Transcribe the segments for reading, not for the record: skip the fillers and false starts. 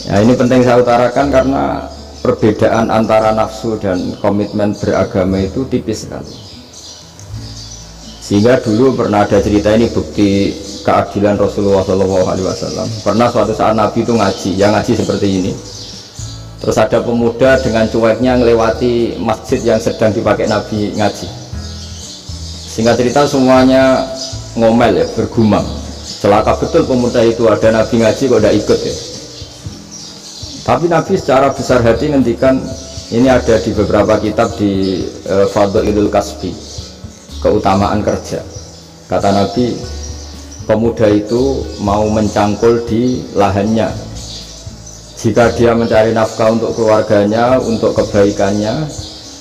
Ya, ini penting saya utarakan karena perbedaan antara nafsu dan komitmen beragama itu tipis sekali. Sehingga dulu pernah ada cerita, ini bukti keadilan Rasulullah SAW. Pernah suatu saat Nabi itu ngaji, yang ngaji seperti ini. Terus ada pemuda dengan cueknya melewati masjid yang sedang dipakai Nabi ngaji. Singkat cerita semuanya ngomel ya, bergumam. Celaka betul pemuda itu, ada Nabi ngaji kok tidak ikut ya. Tapi Nabi secara besar hati ngendikan, ini ada di beberapa kitab di Fadhailul Kasbi, keutamaan kerja. Kata Nabi, pemuda itu mau mencangkul di lahannya. Jika dia mencari nafkah untuk keluarganya, untuk kebaikannya,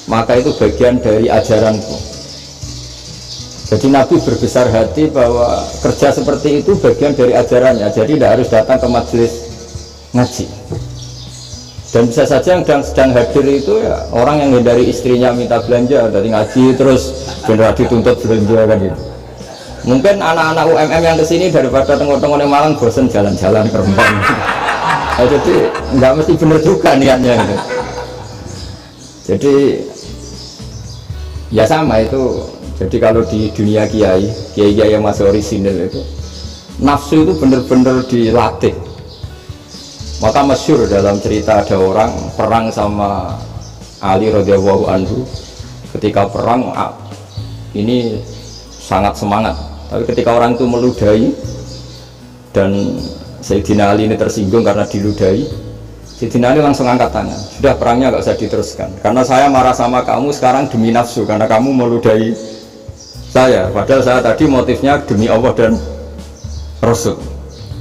maka itu bagian dari ajaranku. Jadi Nabi berbesar hati bahwa kerja seperti itu bagian dari ajarannya. Jadi tidak harus datang ke majelis ngaji. Dan bisa saja yang sedang hadir itu ya orang yang hindari istrinya minta belanja dari ngaji terus benar dituntut belanja kan gitu. Mungkin anak-anak UMM yang kesini daripada tengok-tengok yang Malang bosan jalan-jalan ke Rembang. Nah, jadi nggak mesti benar juga niatnya gitu. Jadi ya sama itu. Jadi kalau di dunia kiai yang masih orisinil itu nafsu itu benar-benar dilatih. Maka masyhur dalam cerita ada orang perang sama Ali radhiyallahu anhu. Ketika perang ini sangat semangat, tapi ketika orang itu meludahi dan Sayyidina Ali ini tersinggung karena diludahi, Sayyidina Ali langsung angkat tangan, sudah perangnya nggak usah diteruskan karena saya marah sama kamu sekarang demi nafsu karena kamu meludahi saya, padahal saya tadi motifnya demi Allah dan Rasul.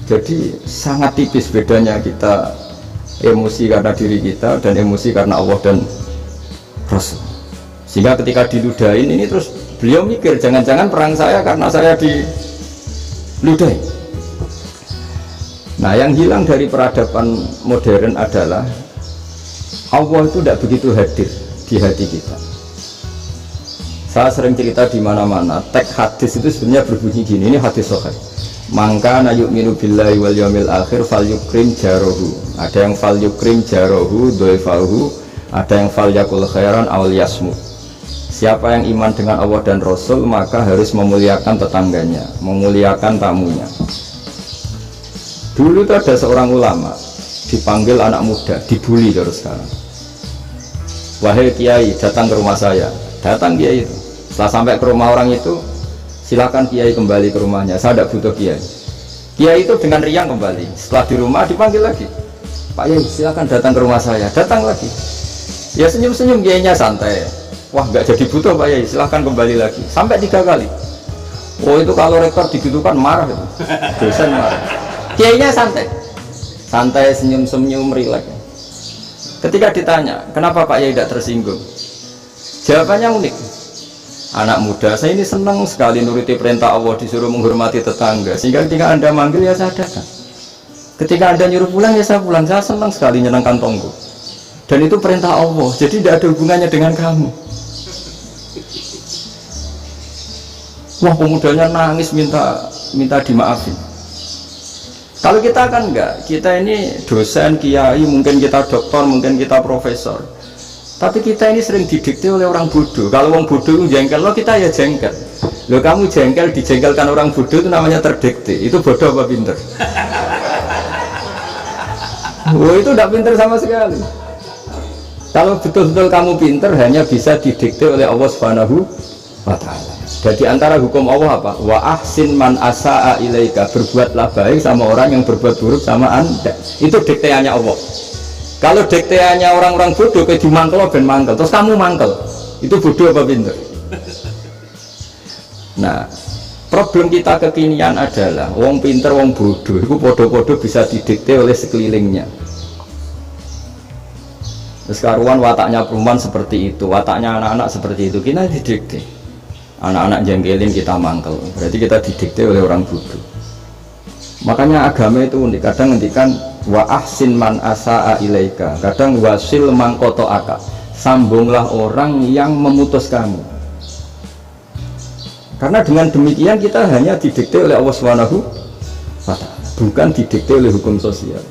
Jadi sangat tipis bedanya kita emosi karena diri kita dan emosi karena Allah dan Rasul. Sehingga ketika diludahin ini terus beliau mikir jangan-jangan perang saya karena saya diludahi. Nah, yang hilang dari peradaban modern adalah Allah itu tidak begitu hadir di hati kita. Saya sering cerita di mana-mana, teks hadis itu sebenarnya berbunyi gini, ini hadis sahih. Mangka na yu'minu billahi wal yawmil akhir fal yukrim jarohu. Ada yang fal yukrim jarohu doifahu, ada yang fal yakul khairan awal yasmu. Siapa yang iman dengan Allah dan Rasul maka harus memuliakan tetangganya, memuliakan tamunya. Dulu itu ada seorang ulama dipanggil anak muda, dibully terus sekarang. Wahai kiai, datang ke rumah saya. Datang kiai itu. Setelah sampai ke rumah orang itu, silakan kiai kembali ke rumahnya, saya tidak butuh kiai. Kiai itu dengan riang kembali. Setelah di rumah dipanggil lagi, Pak Yai silakan datang ke rumah saya. Datang lagi, ya senyum-senyum kiainya santai. Wah nggak jadi butuh Pak Yai, silakan kembali lagi. Sampai 3 kali. Oh itu kalau rektor digitukan marah itu, dosen marah. Kiainya santai, santai senyum-senyum rileks. Ketika ditanya kenapa Pak Yai tidak tersinggung, jawabannya unik. Anak muda, saya ini senang sekali nuruti perintah Allah, disuruh menghormati tetangga. Sehingga ketika Anda manggil ya saya datang. Ketika Anda nyuruh pulang ya saya pulang. Saya senang sekali nyenangkan tonggo. Dan itu perintah Allah, jadi tidak ada hubungannya dengan kamu. Wah pemudanya nangis minta dimaafin. Kalau kita kan enggak, kita ini dosen, kiai, mungkin kita doktor, mungkin kita profesor. Tapi kita ini sering didikte oleh orang bodoh. Kalau orang bodoh itu jengkel, lo kita ya jengkel. Lo kamu jengkel, dijengkelkan orang bodoh itu namanya terdikte. Itu bodoh apa pinter? Oh itu tidak pinter sama sekali. Kalau betul-betul kamu pinter, hanya bisa didikte oleh Allah Subhanahu wa Ta'ala. Jadi antara hukum Allah apa? Wa ahsin man asa'a ilaika, berbuatlah baik sama orang yang berbuat buruk sama Anda. Itu dikteannya Allah. Kalau dikteannya orang-orang bodoh kayak dimangkel ben mangkel, terus kamu mangkel, itu bodoh apa pinter? Nah, problem kita kekinian adalah wong pinter, wong bodoh, itu bodoh-bodoh bisa didikte oleh sekelilingnya. Sekarang wataknya perempuan seperti itu, wataknya anak-anak seperti itu, kita didikte. Anak-anak jengkelin kita mangkel, berarti kita didikte oleh orang bodoh. Makanya agama itu unik, kadang ngendikan wa ahsin man asa'a ilaika, kadang wasil mangkoto aka, sambunglah orang yang memutus kamu. Karena dengan demikian kita hanya didikte oleh Allah Subhanahu wa Ta'ala, bukan didikte oleh hukum sosial.